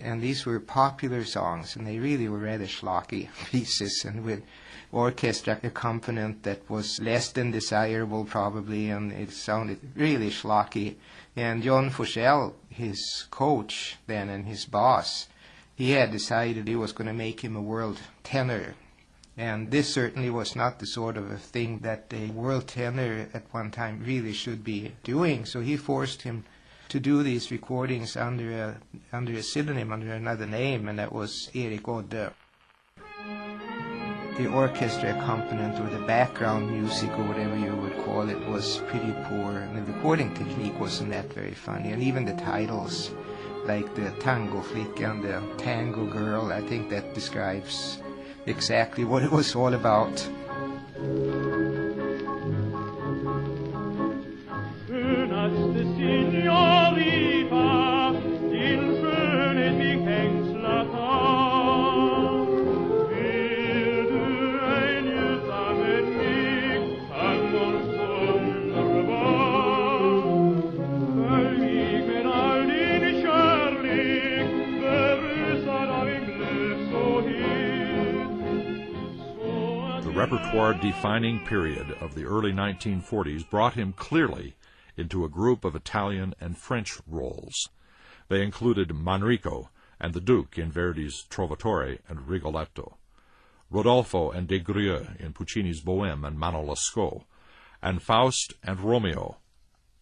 and these were popular songs, and they really were rather schlocky pieces, and with orchestra accompaniment that was less than desirable probably, and it sounded really schlocky. And John Forsell, his coach then and his boss, he had decided he was going to make him a world tenor. And this certainly was not the sort of a thing that a world tenor at one time really should be doing. So he forced him to do these recordings under a pseudonym, under another name, and that was Erik Odde. The orchestra accompaniment, or the background music, or whatever you would call it, was pretty poor, and the recording technique wasn't that very funny. And even the titles, like the Tango Flicka and the Tango Girl, I think that describes exactly what it was all about. The repertoire-defining period of the early 1940s brought him clearly into a group of Italian and French roles. They included Manrico and the Duke in Verdi's Trovatore and Rigoletto, Rodolfo and Des Grieux in Puccini's Bohème and Mano Lescaut, and Faust and Romeo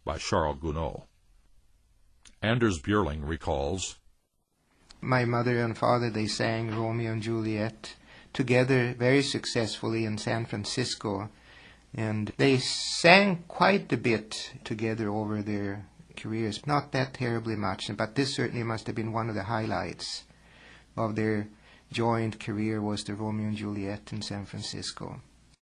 by Charles Gounod. Anders Björling recalls, "My mother and father, they sang Romeo and Juliet together very successfully in San Francisco, and they sang quite a bit together over their careers. Not that terribly much, but this certainly must have been one of the highlights of their joint career, was the Romeo and Juliet in San Francisco."